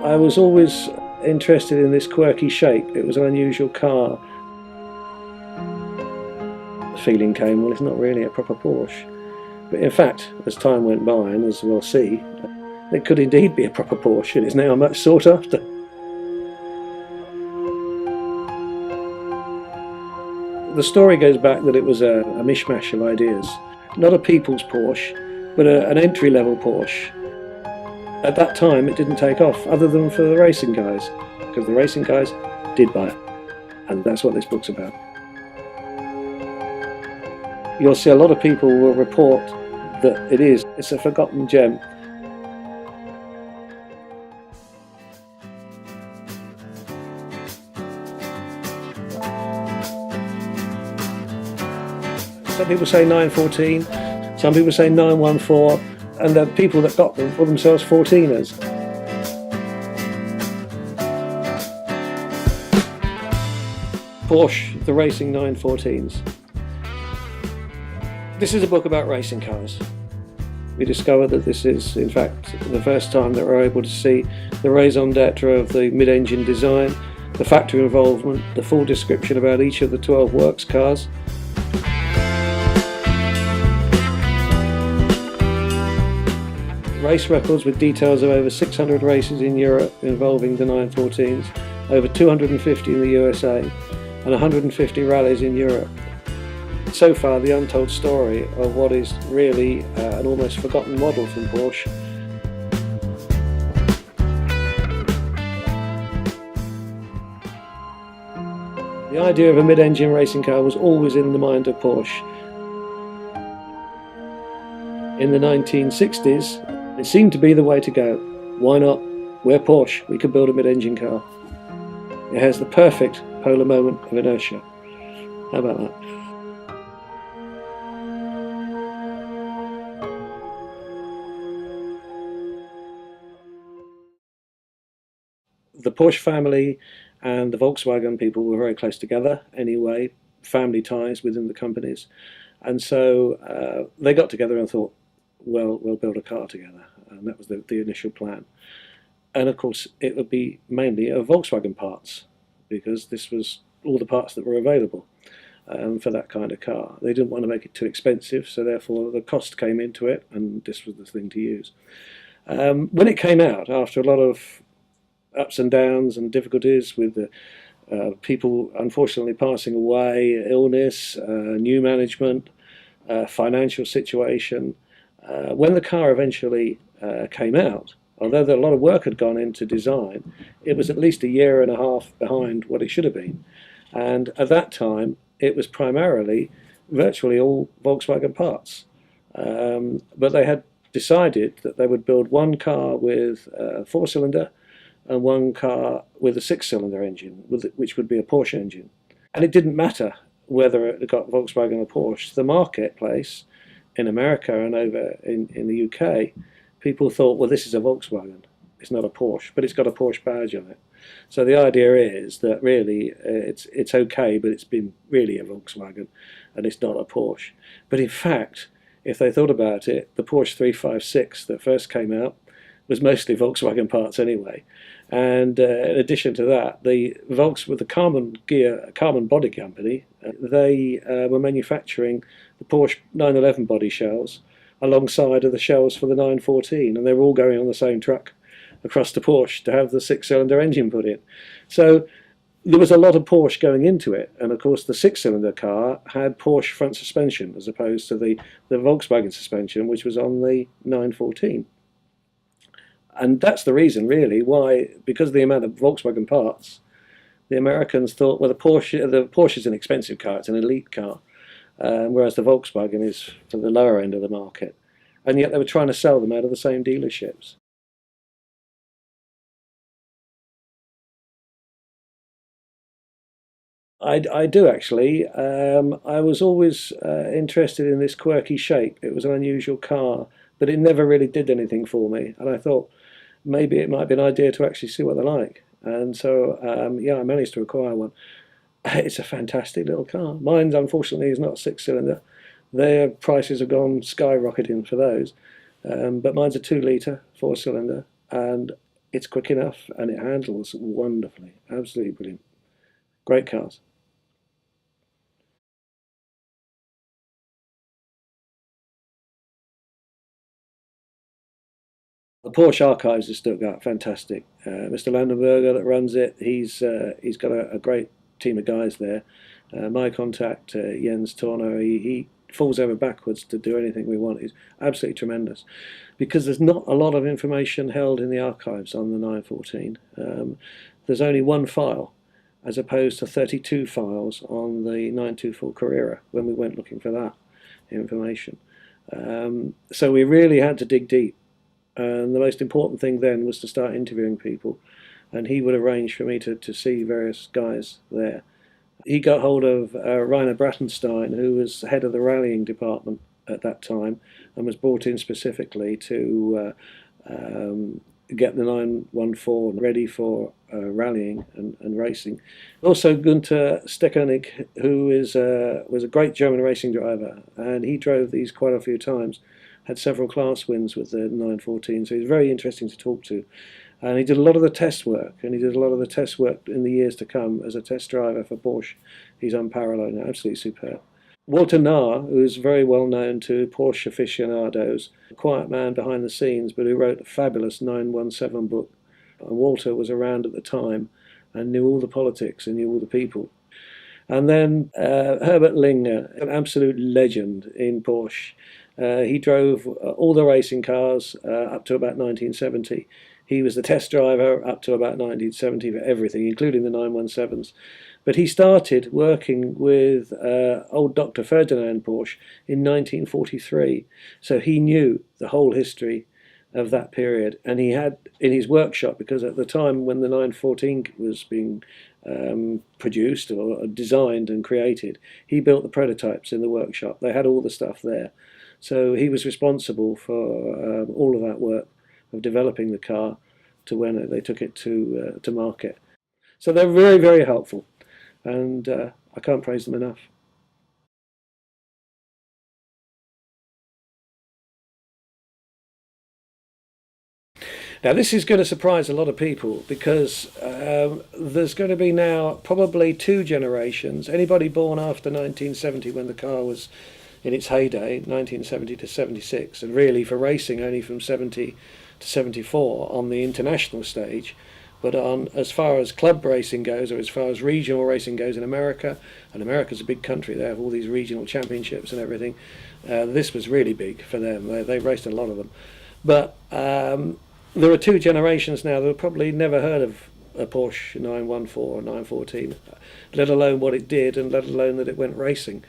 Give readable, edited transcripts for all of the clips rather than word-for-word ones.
I was always interested in this quirky shape. It was an unusual car. The feeling came, well, it's not really a proper Porsche. But in fact, as time went by, and as we'll see, it could indeed be a proper Porsche. It is now much sought after. The story goes back that it was a mish-mash of ideas. Not a people's Porsche, but an entry-level Porsche. At that time, it didn't take off, other than for the racing guys, because the racing guys did buy it. And that's what this book's about. You'll see a lot of people will report that it's a forgotten gem. Some people say 914, some people say 914, and the people that got them call themselves 14ers. Porsche, the racing 914s. This is a book about racing cars. We discovered that this is, in fact, the first time that we're able to see the raison d'etre of the mid-engine design, the factory involvement, the full description about each of the 12 works cars. Race records with details of over 600 races in Europe involving the 914s, over 250 in the USA, and 150 rallies in Europe. So far, the untold story of what is really an almost forgotten model from Porsche. The idea of a mid-engine racing car was always in the mind of Porsche. In the 1960s, it seemed to be the way to go. Why not? We're Porsche, we could build a mid-engine car. It has the perfect polar moment of inertia. How about that? The Porsche family and the Volkswagen people were very close together anyway, family ties within the companies. And so they got together and thought, well, we'll build a car together. And that was the initial plan. And of course, it would be mainly of Volkswagen parts, because this was all the parts that were available for that kind of car. They didn't want to make it too expensive, so therefore the cost came into it, and this was the thing to use. When it came out, after a lot of ups and downs and difficulties with the people unfortunately passing away, illness, new management, financial situation, when the car eventually came out, although a lot of work had gone into design, it was at least a year and a half behind what it should have been. And at that time, it was primarily virtually all Volkswagen parts. But they had decided that they would build one car with a four-cylinder and one car with a six-cylinder engine, which would be a Porsche engine. And it didn't matter whether it got Volkswagen or Porsche. The marketplace in America and over in the UK, people thought, well, this is a Volkswagen. It's not a Porsche, but it's got a Porsche badge on it. So the idea is that really it's okay, but it's been really a Volkswagen and it's not a Porsche. But in fact, if they thought about it, the Porsche 356 that first came out was mostly Volkswagen parts anyway. And in addition to that, the Volks with the Carbon Body Company, they were manufacturing the Porsche 911 body shells alongside of the shells for the 914, and they were all going on the same truck across to Porsche to have the six-cylinder engine put in. So there was a lot of Porsche going into it, and of course the six-cylinder car had Porsche front suspension as opposed to the Volkswagen suspension, which was on the 914. And that's the reason, really, why, because of the amount of Volkswagen parts, the Americans thought, well, the Porsche is an expensive car, it's an elite car, whereas the Volkswagen is for the lower end of the market. And yet they were trying to sell them out of the same dealerships. I do, actually. I was always interested in this quirky shape. It was an unusual car, but it never really did anything for me. And I thought, maybe it might be an idea to actually see what they're like. And so, yeah, I managed to acquire one. It's a fantastic little car. Mine, unfortunately, is not a six-cylinder. Their prices have gone skyrocketing for those. But mine's a 2-litre, 4-cylinder, and it's quick enough, and it handles wonderfully. Absolutely brilliant. Great cars. The Porsche archives in Stuttgart, fantastic. Mr. Landenberger that runs it, he's got a great team of guys there. My contact, Jens Torno, he falls over backwards to do anything we want. He's absolutely tremendous because there's not a lot of information held in the archives on the 914. There's only one file as opposed to 32 files on the 924 Carrera when we went looking for that information. So we really had to dig deep. And the most important thing then was to start interviewing people. And he would arrange for me to see various guys there. He got hold of Rainer Brattenstein, who was head of the rallying department at that time and was brought in specifically to get the 914 ready for rallying and racing. Also Gunther Steckernig, who was a great German racing driver, and he drove these quite a few times, had several class wins with the 914, so he's very interesting to talk to. And he did a lot of the test work, and he did a lot of the test work in the years to come as a test driver for Porsche. He's unparalleled now, absolutely superb. Walter Nahr, who is very well known to Porsche aficionados, a quiet man behind the scenes, but who wrote a fabulous 917 book. And Walter was around at the time and knew all the politics and knew all the people. And then Herbert Linger, an absolute legend in Porsche. He drove all the racing cars up to about 1970. He was the test driver up to about 1970 for everything, including the 917s. But he started working with old Dr. Ferdinand Porsche in 1943. So he knew the whole history of that period. And he had in his workshop, because at the time when the 914 was being produced or designed and created, he built the prototypes in the workshop. They had all the stuff there. So he was responsible for all of that work of developing the car to when they took it to market. So they're very, very helpful, and I can't praise them enough. Now, this is going to surprise a lot of people because there's going to be now probably two generations. Anybody born after 1970, when the car was in its heyday, 1970 to 76, and really for racing only from 70 to 74 on the international stage. But on as far as club racing goes, or as far as regional racing goes in America, and America's a big country, they have all these regional championships and everything. This was really big for them. They raced a lot of them. But there are two generations now that have probably never heard of a Porsche 914 or 914, let alone what it did, and let alone that it went racing.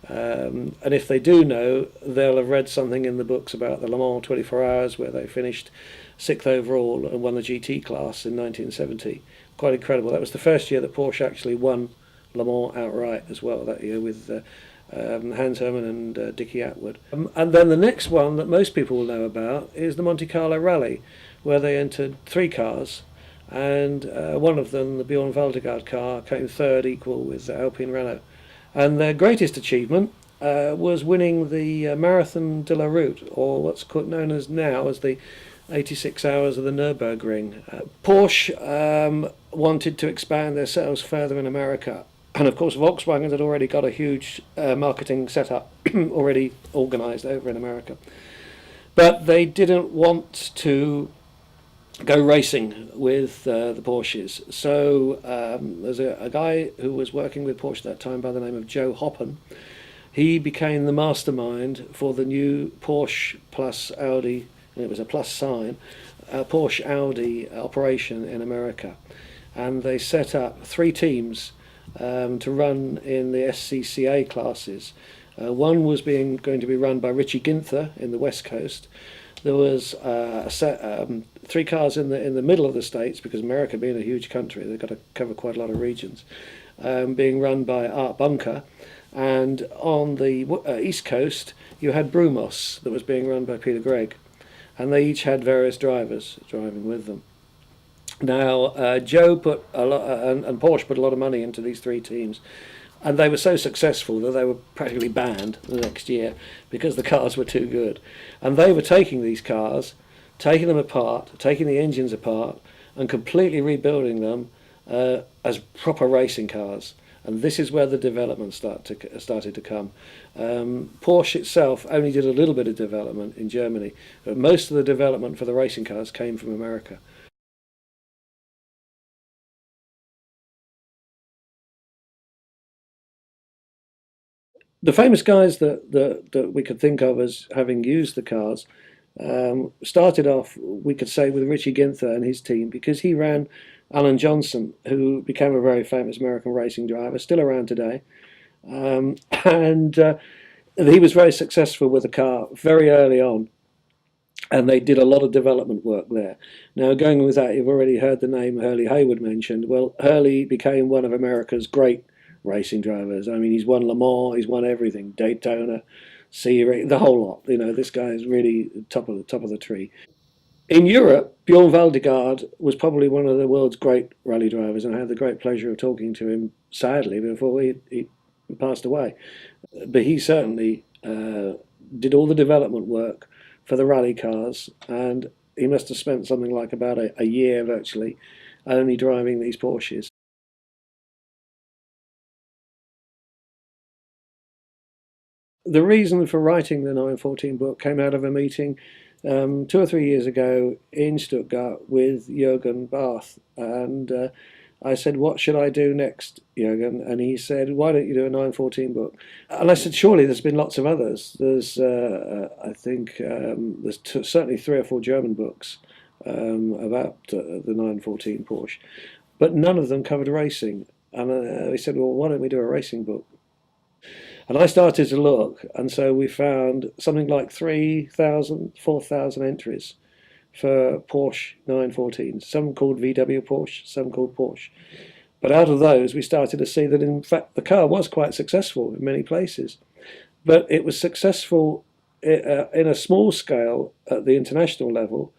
And if they do know, they'll have read something in the books about the Le Mans 24 Hours, where they finished 6th overall and won the GT class in 1970. Quite incredible. That was the first year that Porsche actually won Le Mans outright as well, that year, with Hans Hermann and Dickie Atwood. And then the next one that most people will know about is the Monte Carlo Rally, where they entered three cars, and one of them, the Bjorn Valdegard car, came third, equal with Alpine Renault. And their greatest achievement was winning the Marathon de la Route, or what's known as now as the 86 Hours of the Nürburgring. Porsche wanted to expand their sales further in America. And of course, Volkswagen had already got a huge marketing setup already organised over in America. But they didn't want to go racing with the Porsches. So there's a guy who was working with Porsche at that time by the name of Joe Hoppen. He became the mastermind for the new Porsche plus Audi, and it was a plus sign, Porsche Audi operation in America. And they set up three teams to run in the SCCA classes. One was going to be run by Richie Ginther in the West Coast. There was three cars in the middle of the states, because America being a huge country, they've got to cover quite a lot of regions, being run by Art Bunker. And on the East Coast, you had Brumos, that was being run by Peter Gregg. And they each had various drivers driving with them. Now, Joe put a lot, and Porsche put a lot of money into these three teams. And they were so successful that they were practically banned the next year because the cars were too good. And they were taking these cars, taking them apart, taking the engines apart, and completely rebuilding them as proper racing cars. And this is where the development started to come. Porsche itself only did a little bit of development in Germany, but most of the development for the racing cars came from America. The famous guys that we could think of as having used the cars started off, we could say, with Richie Ginther and his team, because he ran Alan Johnson, who became a very famous American racing driver, still around today. And he was very successful with the car very early on, and they did a lot of development work there. Now, going with that, you've already heard the name Hurley Haywood mentioned. Well, Hurley became one of America's great racing drivers. I mean, he's won Le Mans, he's won everything, Daytona, Sea, the whole lot. You know, this guy is really top of the tree. In Europe, Bjorn Valdegaard was probably one of the world's great rally drivers, and I had the great pleasure of talking to him, sadly, before he passed away. But he certainly did all the development work for the rally cars, and he must have spent something like about a year virtually only driving these Porsches. The reason for writing the 914 book came out of a meeting 2 or 3 years ago in Stuttgart with Jürgen Barth, and I said, "What should I do next, Jürgen?" And he said, "Why don't you do a 914 book?" And I said, "Surely there's been lots of others. There's, I think, certainly 3 or 4 German books about the 914 Porsche, but none of them covered racing." And he said, "Well, why don't we do a racing book?" And I started to look, and so we found something like 3,000, 4,000 entries for Porsche 914s, some called VW Porsche, some called Porsche. But out of those, we started to see that, in fact, the car was quite successful in many places. But it was successful in a small scale at the international level,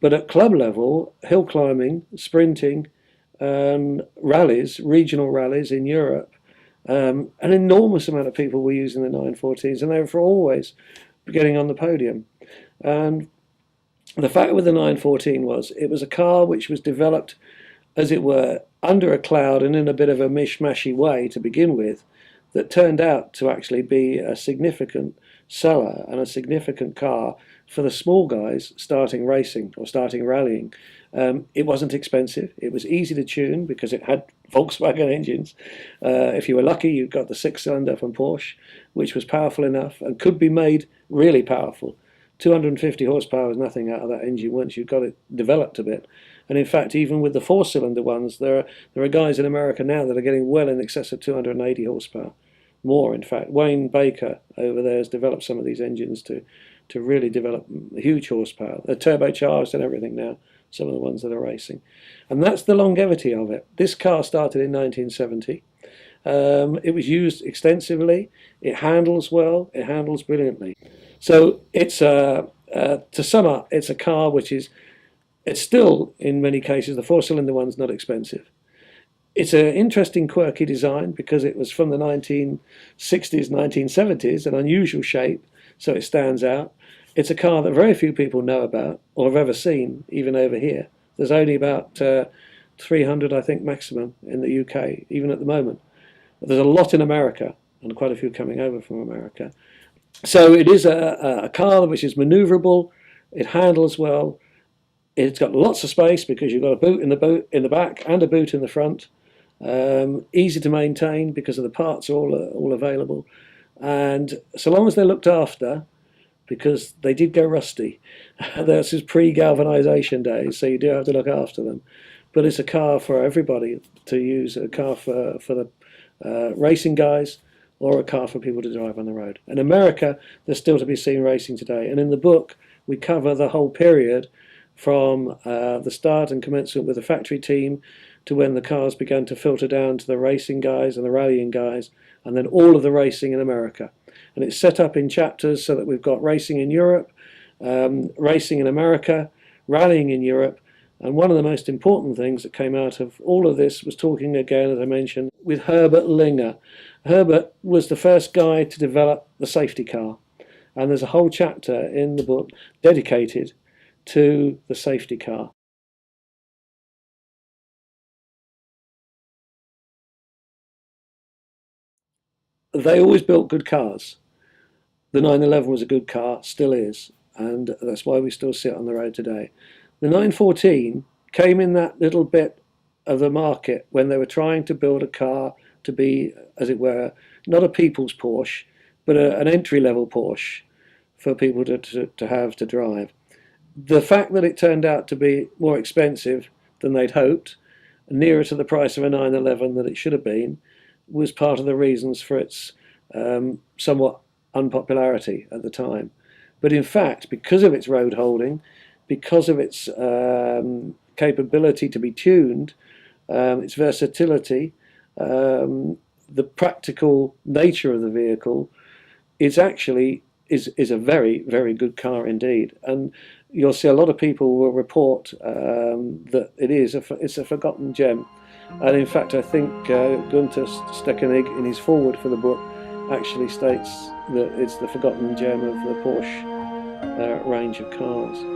but at club level, hill climbing, sprinting, rallies, regional rallies in Europe, an enormous amount of people were using the 914s, and they were always getting on the podium. And the fact with the 914 was it was a car which was developed, as it were, under a cloud and in a bit of a mish-mashy way to begin with, that turned out to actually be a significant seller and a significant car for the small guys starting racing or starting rallying. It wasn't expensive. It was easy to tune because it had Volkswagen engines. If you were lucky, you got the 6-cylinder from Porsche, which was powerful enough and could be made really powerful. 250 horsepower is nothing out of that engine once you've got it developed a bit. And in fact, even with the 4-cylinder ones, there are guys in America now that are getting well in excess of 280 horsepower. More, in fact. Wayne Baker over there has developed some of these engines to really develop huge horsepower. They're turbocharged and everything now, some of the ones that are racing. And that's the longevity of it. This car started in 1970. It was used extensively. It handles well. It handles brilliantly. So it's to sum up, it's a car which is, it's still, in many cases, the 4-cylinder one's not expensive. It's an interesting, quirky design because it was from the 1960s, 1970s, an unusual shape, so it stands out. It's a car that very few people know about or have ever seen, even over here. There's only about 300, I think, maximum in the UK, even at the moment. There's a lot in America, and quite a few coming over from America. So it is a car which is manoeuvrable, it handles well, it's got lots of space because you've got a boot in the back and a boot in the front. Easy to maintain because of the parts are all available, and so long as they're looked after, because they did go rusty. This is pre-galvanization days, so you do have to look after them. But it's a car for everybody to use, a car for the racing guys, or a car for people to drive on the road. In America, there's still to be seen racing today, and in the book we cover the whole period from the start and commencement with the factory team to when the cars began to filter down to the racing guys and the rallying guys, and then all of the racing in America. And it's set up in chapters so that we've got racing in Europe, racing in America, rallying in Europe. And one of the most important things that came out of all of this was talking again, as I mentioned, with Herbert Linger. Herbert was the first guy to develop the safety car. And there's a whole chapter in the book dedicated to the safety car. they always built good cars. The 911 was a good car, still is, and that's why we still see it on the road today. The 914 came in that little bit of the market when they were trying to build a car to be, as it were, not a people's Porsche, but an entry-level Porsche for people to have to drive. The fact that it turned out to be more expensive than they'd hoped, nearer to the price of a 911 than it should have been, was part of the reasons for its somewhat unpopularity at the time. But in fact, because of its road holding, because of its capability to be tuned, its versatility, the practical nature of the vehicle, it's actually is a very, very good car indeed. And you'll see a lot of people will report that it's a forgotten gem. And in fact, I think Gunther Steckenig, in his foreword for the book, actually states that it's the forgotten gem of the Porsche range of cars.